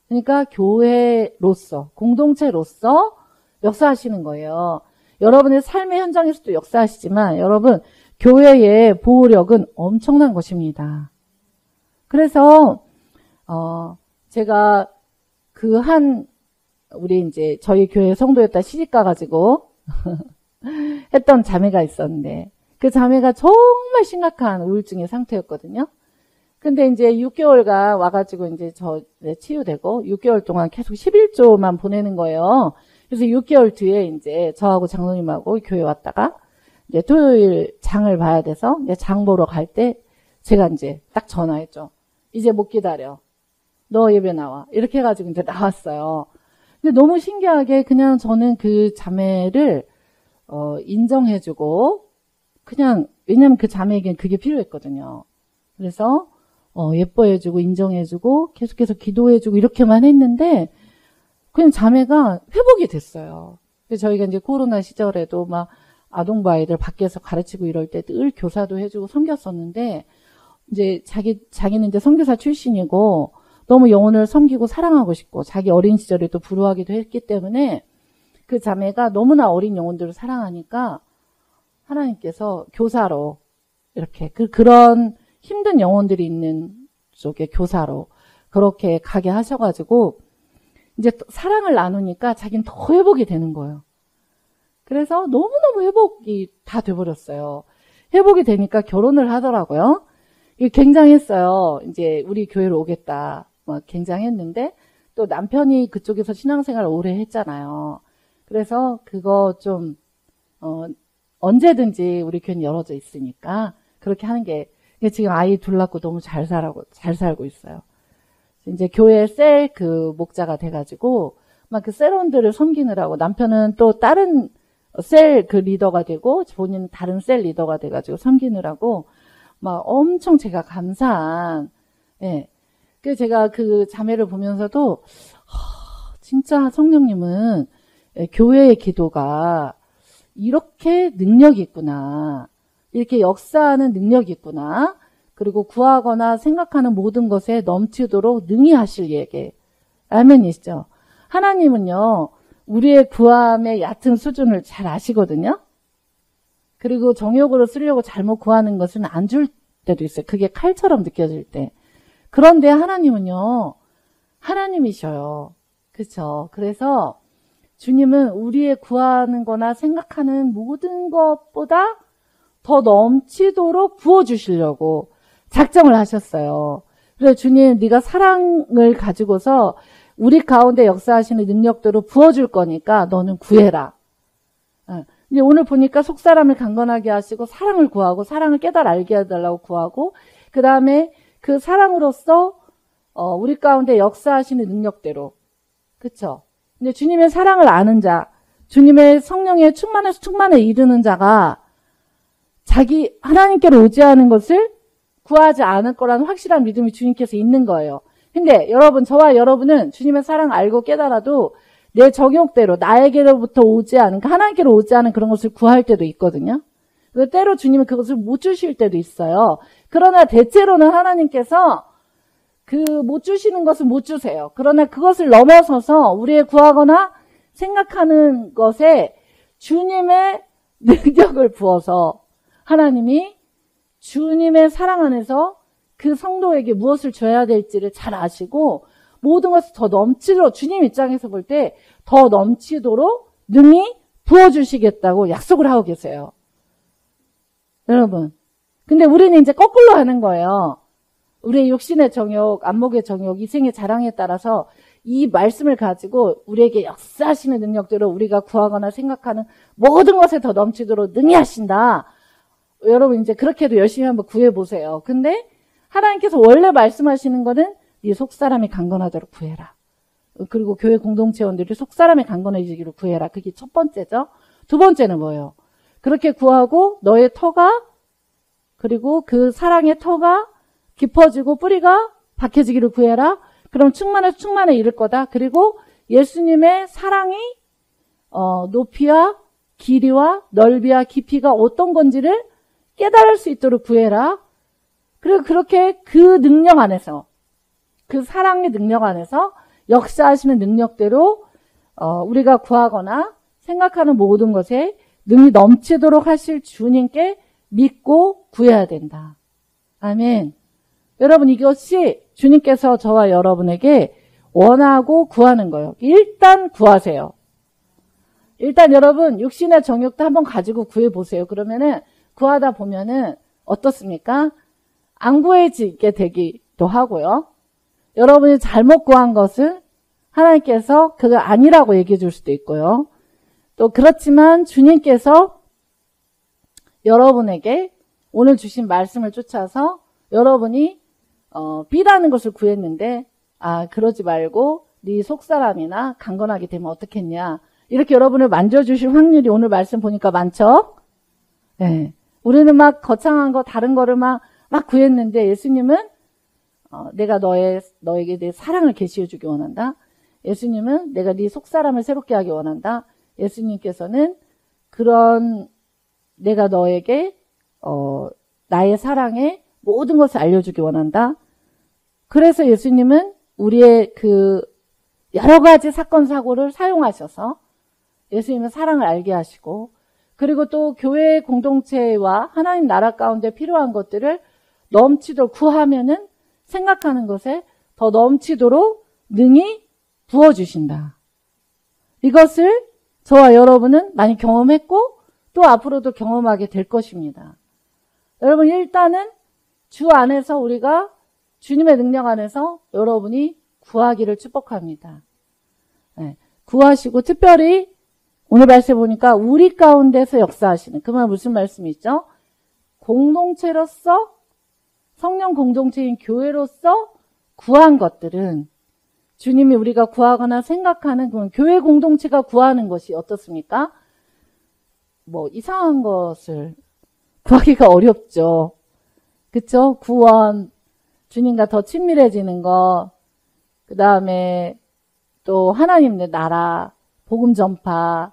그러니까 교회로서, 공동체로서 역사하시는 거예요. 여러분의 삶의 현장에서도 역사하시지만 여러분, 교회의 보호력은 엄청난 것입니다. 그래서, 제가 우리 이제 저희 교회 성도였다 시집가가지고 했던 자매가 있었는데 그 자매가 정말 심각한 우울증의 상태였거든요. 근데 이제 6개월간 와가지고 이제 치유되고 6개월 동안 계속 11조만 보내는 거예요. 그래서 6개월 뒤에 이제 저하고 장로님하고 교회 왔다가 이제 토요일 장을 봐야 돼서 이제 장 보러 갈 때 제가 이제 딱 전화했죠. 이제 못 기다려. 너 예배 나와. 이렇게 해가지고 이제 나왔어요. 근데 너무 신기하게 그냥 저는 그 자매를 인정해주고 그냥 왜냐면 그 자매에겐 그게 필요했거든요. 그래서 예뻐해주고 인정해주고 계속해서 기도해주고 이렇게만 했는데 그냥 자매가 회복이 됐어요. 그래서 저희가 이제 코로나 시절에도 막 아동부 아이들 밖에서 가르치고 이럴 때 늘 교사도 해주고 섬겼었는데 이제 자기는 이제 선교사 출신이고 너무 영혼을 섬기고 사랑하고 싶고 자기 어린 시절에 또 불우하기도 했기 때문에 그 자매가 너무나 어린 영혼들을 사랑하니까 하나님께서 교사로 이렇게 그런 힘든 영혼들이 있는 쪽에 교사로 그렇게 가게 하셔가지고 이제 사랑을 나누니까 자기는 더 회복이 되는 거예요. 그래서 너무너무 회복이 다 돼버렸어요. 회복이 되니까 결혼을 하더라고요. 이게 굉장했어요. 이제 우리 교회로 오겠다. 굉장했는데 또 남편이 그쪽에서 신앙생활을 오래 했잖아요. 그래서 그거 좀 언제든지 우리 교회는 열어져 있으니까 그렇게 하는 게 지금 아이 둘 낳고 너무 잘 살고 있어요. 이제 교회 셀 그 목자가 돼가지고 막 그 셀원들을 섬기느라고 남편은 또 다른 셀 그 리더가 되고 본인은 다른 셀 리더가 돼가지고 섬기느라고 막 엄청 제가 감사한 예. 그래서 제가 그 자매를 보면서도 진짜 성령님은 교회의 기도가 이렇게 능력이 있구나. 이렇게 역사하는 능력이 있구나. 그리고 구하거나 생각하는 모든 것에 넘치도록 능히 하실 예게. 아멘이시죠? 하나님은요. 우리의 구함의 얕은 수준을 잘 아시거든요. 그리고 정욕으로 쓰려고 잘못 구하는 것은 안 줄 때도 있어요. 그게 칼처럼 느껴질 때. 그런데 하나님은요. 하나님이셔요. 그렇죠? 그래서 주님은 우리의 구하는 거나 생각하는 모든 것보다 더 넘치도록 부어주시려고 작정을 하셨어요. 그래서 주님 네가 사랑을 가지고서 우리 가운데 역사하시는 능력대로 부어줄 거니까 너는 구해라. 근데 오늘 보니까 속사람을 강건하게 하시고 사랑을 구하고 사랑을 깨달아 알게 해달라고 구하고 그 다음에 그 사랑으로서 우리 가운데 역사하시는 능력대로 그쵸? 근데 주님의 사랑을 아는 자, 주님의 성령의 충만해서 충만에 이르는 자가 자기 하나님께로 의지하는 것을 구하지 않을 거라는 확실한 믿음이 주님께서 있는 거예요. 근데 여러분, 저와 여러분은 주님의 사랑 알고 깨달아도 내 정욕대로 나에게로부터 오지 않은, 하나님께로 오지 않은 그런 것을 구할 때도 있거든요. 때로 주님은 그것을 못 주실 때도 있어요. 그러나 대체로는 하나님께서 그 못 주시는 것을 못 주세요. 그러나 그것을 넘어서서 우리의 구하거나 생각하는 것에 주님의 능력을 부어서 하나님이 주님의 사랑 안에서 그 성도에게 무엇을 줘야 될지를 잘 아시고 모든 것을 더 넘치도록 주님 입장에서 볼 때 더 넘치도록 능히 부어주시겠다고 약속을 하고 계세요. 여러분. 근데 우리는 이제 거꾸로 하는 거예요. 우리의 육신의 정욕, 안목의 정욕, 이생의 자랑에 따라서 이 말씀을 가지고 우리에게 역사하시는 능력대로 우리가 구하거나 생각하는 모든 것에 더 넘치도록 능히 하신다. 여러분 이제 그렇게도 열심히 한번 구해보세요. 근데 하나님께서 원래 말씀하시는 거는 네 속사람이 강건하도록 구해라. 그리고 교회 공동체원들이 속사람이 강건해지기를 구해라. 그게 첫 번째죠. 두 번째는 뭐예요? 그렇게 구하고 너의 터가 그리고 그 사랑의 터가 깊어지고 뿌리가 박혀지기를 구해라. 그럼 충만에 이를 거다. 그리고 예수님의 사랑이 높이와 길이와 넓이와 깊이가 어떤 건지를 깨달을 수 있도록 구해라. 그리고 그렇게 그 능력 안에서 그 사랑의 능력 안에서 역사하시는 능력대로 우리가 구하거나 생각하는 모든 것에 능이 넘치도록 하실 주님께 믿고 구해야 된다. 아멘. 여러분 이것이 주님께서 저와 여러분에게 원하고 구하는 거예요. 일단 구하세요. 일단 여러분 육신의 정욕도 한번 가지고 구해보세요. 그러면은 구하다 보면은 어떻습니까? 안 구해지게 되기도 하고요. 여러분이 잘못 구한 것은 하나님께서 그거 아니라고 얘기해 줄 수도 있고요. 또 그렇지만 주님께서 여러분에게 오늘 주신 말씀을 쫓아서 여러분이 B라는 것을 구했는데 그러지 말고 네 속사람이나 강건하게 되면 어떻겠냐. 이렇게 여러분을 만져주실 확률이 오늘 말씀 보니까 많죠? 네. 우리는 막 거창한 거 다른 거를 막 구했는데 예수님은 내가 너에게 내 사랑을 계시해 주기 원한다. 예수님은 내가 네 속사람을 새롭게 하기 원한다. 예수님께서는 그런 내가 너에게 나의 사랑의 모든 것을 알려주기 원한다. 그래서 예수님은 우리의 그 여러 가지 사건 사고를 사용하셔서 예수님은 사랑을 알게 하시고 그리고 또 교회 공동체와 하나님 나라 가운데 필요한 것들을 넘치도록 구하면은 생각하는 것에 더 넘치도록 능히 부어주신다. 이것을 저와 여러분은 많이 경험했고 또 앞으로도 경험하게 될 것입니다. 여러분 일단은 주 안에서 우리가 주님의 능력 안에서 여러분이 구하기를 축복합니다. 네, 구하시고 특별히 오늘 말씀 보니까 우리 가운데서 역사하시는 그 말 무슨 말씀이죠? 공동체로서 성령 공동체인 교회로서 구한 것들은 주님이 우리가 구하거나 생각하는 그런 교회 공동체가 구하는 것이 어떻습니까? 뭐 이상한 것을 구하기가 어렵죠. 그쵸? 구원, 주님과 더 친밀해지는 것, 그 다음에 또 하나님의 나라, 복음 전파,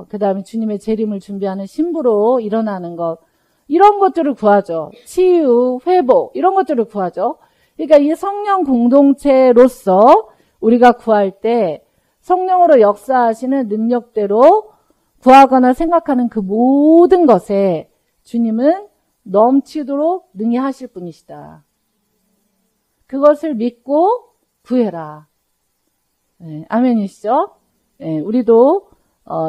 그 다음에 주님의 재림을 준비하는 신부로 일어나는 것, 이런 것들을 구하죠. 치유, 회복, 이런 것들을 구하죠. 그러니까 이 성령 공동체로서 우리가 구할 때 성령으로 역사하시는 능력대로 구하거나 생각하는 그 모든 것에 주님은 넘치도록 능히 하실 분이시다. 그것을 믿고 구해라. 네, 아멘이시죠? 네, 우리도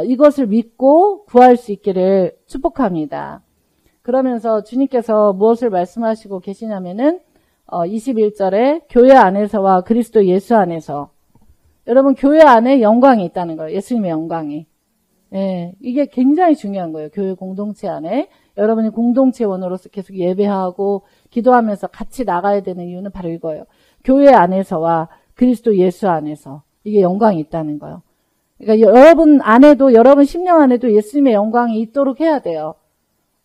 이것을 믿고 구할 수 있기를 축복합니다. 그러면서 주님께서 무엇을 말씀하시고 계시냐면은 21절에 교회 안에서와 그리스도 예수 안에서 여러분 교회 안에 영광이 있다는 거예요. 예수님의 영광이. 네, 이게 굉장히 중요한 거예요. 교회 공동체 안에 여러분이 공동체원으로서 계속 예배하고 기도하면서 같이 나가야 되는 이유는 바로 이거예요. 교회 안에서와 그리스도 예수 안에서 이게 영광이 있다는 거예요. 그러니까 여러분 안에도 여러분 심령 안에도 예수님의 영광이 있도록 해야 돼요.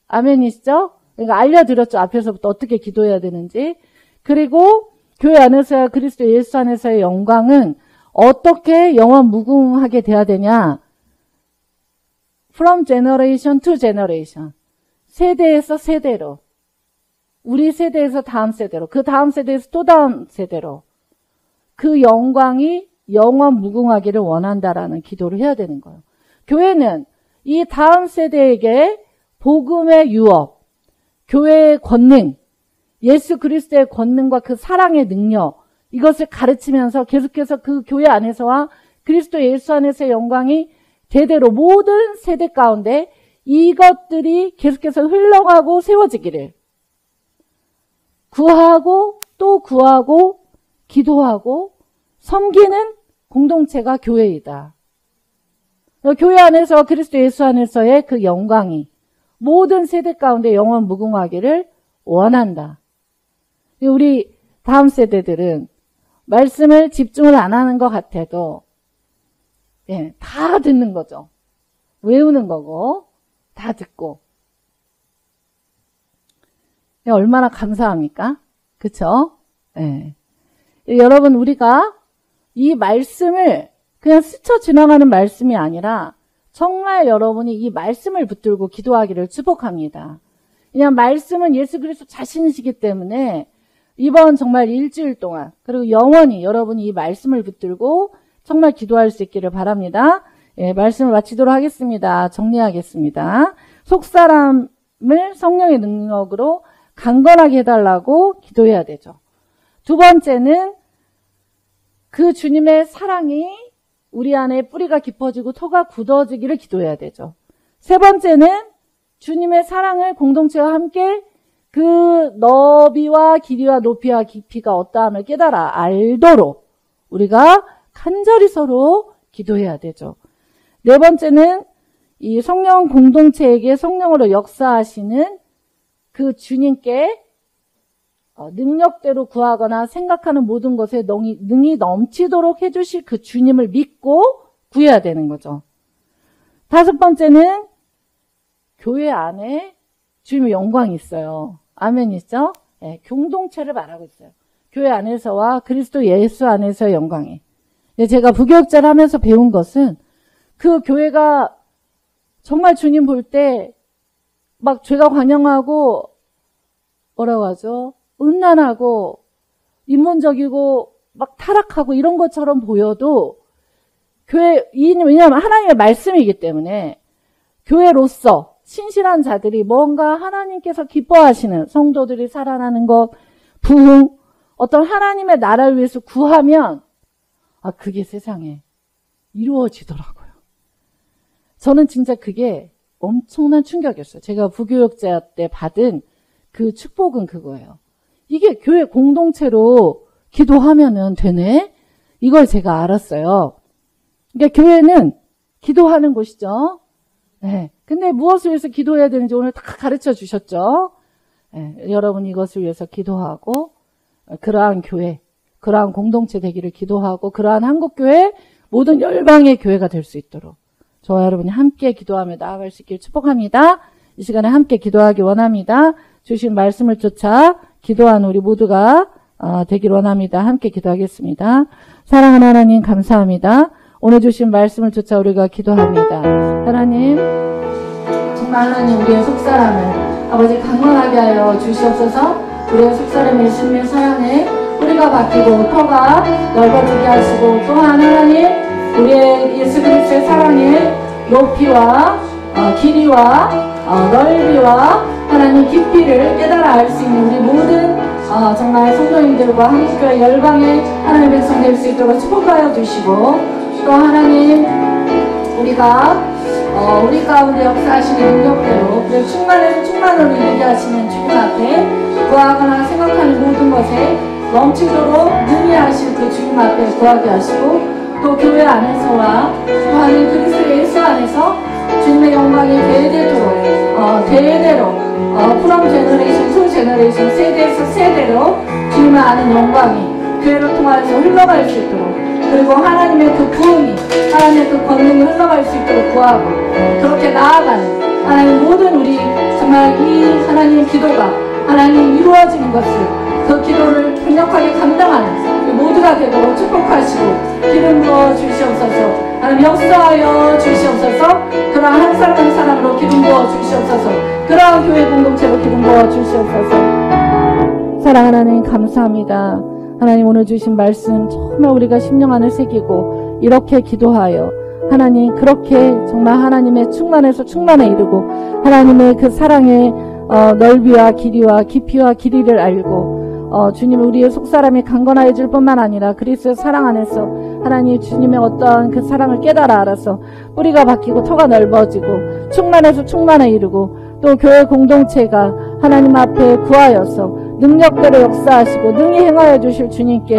아멘이시죠? 그러니까 알려드렸죠. 앞에서부터 어떻게 기도해야 되는지. 그리고 교회 안에서야 그리스도 예수 안에서의 영광은 어떻게 영원 무궁하게 돼야 되냐? From generation to generation. 세대에서 세대로. 우리 세대에서 다음 세대로. 그 다음 세대에서 또 다음 세대로. 그 영광이 영원 무궁하기를 원한다라는 기도를 해야 되는 거예요. 교회는 이 다음 세대에게 복음의 유업, 교회의 권능, 예수 그리스도의 권능과 그 사랑의 능력, 이것을 가르치면서 계속해서 그 교회 안에서와 그리스도 예수 안에서의 영광이 대대로 모든 세대 가운데 이것들이 계속해서 흘러가고 세워지기를 구하고 또 구하고 기도하고 섬기는 공동체가 교회이다. 교회 안에서 그리스도 예수 안에서의 그 영광이 모든 세대 가운데 영원 무궁하기를 원한다. 우리 다음 세대들은 말씀을 집중을 안 하는 것 같아도 다 듣는 거죠. 외우는 거고 다 듣고 얼마나 감사합니까? 그렇죠? 여러분 우리가 이 말씀을 그냥 스쳐 지나가는 말씀이 아니라 정말 여러분이 이 말씀을 붙들고 기도하기를 축복합니다. 그냥 말씀은 예수 그리스도 자신이시기 때문에 이번 정말 일주일 동안 그리고 영원히 여러분이 이 말씀을 붙들고 정말 기도할 수 있기를 바랍니다. 말씀을 마치도록 하겠습니다. 정리하겠습니다. 속사람을 성령의 능력으로 강건하게 해달라고 기도해야 되죠. 두 번째는 그 주님의 사랑이 우리 안에 뿌리가 깊어지고 토가 굳어지기를 기도해야 되죠. 세 번째는 주님의 사랑을 공동체와 함께 그 너비와 길이와 높이와 깊이가 어떠함을 깨달아 알도록 우리가 간절히 서로 기도해야 되죠. 네 번째는 이 성령 공동체에게 성령으로 역사하시는 그 주님께 능력대로 구하거나 생각하는 모든 것에 능이 넘치도록 해주실 그 주님을 믿고 구해야 되는 거죠. 다섯 번째는 교회 안에 주님의 영광이 있어요. 아멘이죠? 공동체를 말하고 있어요. 교회 안에서와 그리스도 예수 안에서의 영광이. 제가 부교육자를 하면서 배운 것은 그 교회가 정말 주님 볼 때 막 죄가 관영하고 뭐라고 하죠? 음란하고 인본적이고 막 타락하고 이런 것처럼 보여도 왜냐하면 하나님의 말씀이기 때문에 교회로서 신실한 자들이 뭔가 하나님께서 기뻐하시는 성도들이 살아나는 것, 부흥, 어떤 하나님의 나라를 위해서 구하면 그게 세상에 이루어지더라고요. 저는 진짜 그게 엄청난 충격이었어요. 제가 부교육자 때 받은 그 축복은 그거예요. 이게 교회 공동체로 기도하면은 되네? 이걸 제가 알았어요. 그러니까 교회는 기도하는 곳이죠. 근데 무엇을 위해서 기도해야 되는지 오늘 다 가르쳐 주셨죠? 여러분 이것을 위해서 기도하고 그러한 교회, 그러한 공동체 되기를 기도하고 그러한 한국교회 모든 열방의 교회가 될 수 있도록 저와 여러분이 함께 기도하며 나아갈 수 있기를 축복합니다. 이 시간에 함께 기도하기 원합니다. 주신 말씀을 쫓아 기도하는 우리 모두가 되길 원합니다. 함께 기도하겠습니다. 사랑하는 하나님 감사합니다. 오늘 주신 말씀을 쫓아 우리가 기도합니다. 하나님 정말 하나님 우리의 속사람을 아버지 강건하게 하여 주시옵소서. 우리의 속사람의 예수님의 사랑에 뿌리가 박히고 터가 넓어지게 하시고 또한 하나님 우리의 예수 그리스도의 사랑의 높이와 길이와 넓이와 하나님 깊이를 깨달아 알 수 있는 우리 모든 정말 성도님들과 한국교회 열방의 하나님의 백성 될 수 있도록 축복하여 주시고 또 하나님 우리가 우리 가운데 역사하시는 능력대로 우리를 충만해서 충만으로 이르게 하시는 주님 앞에 구하거나 생각하는 모든 것에 넘치도록 능히 하실 그 주님 앞에 구하게 하시고 또 교회 안에서와 또 하나님 그리스도 예수 안에서 주님의 영광이 대대로 from generation to generation 세대에서 세대로 주님을 아는 영광이 교회를 통하여서 흘러갈 수 있도록 그리고 하나님의 그 부흥이 하나님의 그 권능이 흘러갈 수 있도록 구하고 그렇게 나아가는 하나님 모든 우리 정말 이 하나님의 기도가 하나님 이루어지는 것을 그 기도를 강력하게 감당하는 모두가 되도록 축복하시고 기름 부어 주시옵소서. 하나님 역사하여 주시옵소서. 그러한 한 사람 한 사람으로 기름 부어 주시옵소서. 그러한 교회 공동체로 기름 부어 주시옵소서. 사랑하는 하나님 감사합니다. 하나님 오늘 주신 말씀 정말 우리가 심령 안에 새기고 이렇게 기도하여 하나님 그렇게 정말 하나님의 충만에서 충만에 이르고 하나님의 그 사랑의 넓이와 길이와 깊이와 길이를 알고 주님 우리의 속사람이 강건해질 뿐만 아니라 그리스도의 사랑 안에서 하나님 주님의 어떠한 그 사랑을 깨달아 알아서 뿌리가 바뀌고 터가 넓어지고 충만해서 충만에 이르고 또 교회 공동체가 하나님 앞에 구하여서 능력대로 역사하시고 능히 행하여 주실 주님께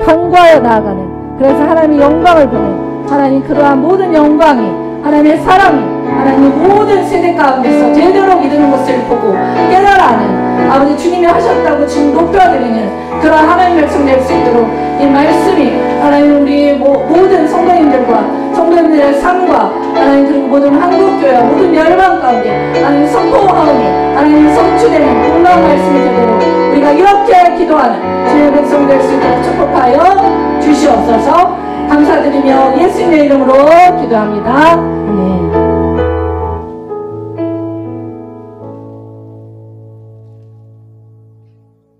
간구하여 나아가는, 그래서 하나님의 영광을 보는 하나님, 그러한 모든 영광이 하나님의 사랑이 하나님 모든 세대 가운데서 되도록 이루는 것을 보고 깨달아는 아버지 주님이 하셨다고 지금 높여드리는 그런 하나님의 백성 될 수 있도록 이 말씀이 하나님 우리 모든 성도님들과 성도님들의 삶과 하나님 그리고 모든 한국교회 모든 열방 가운데 하나님 선포하오니 하나님 성취되는 공평한 말씀이 되도록 우리가 이렇게 기도하는 주님의 백성 될 수 있도록 축복하여 주시옵소서. 감사드리며 예수님의 이름으로 기도합니다. 아멘.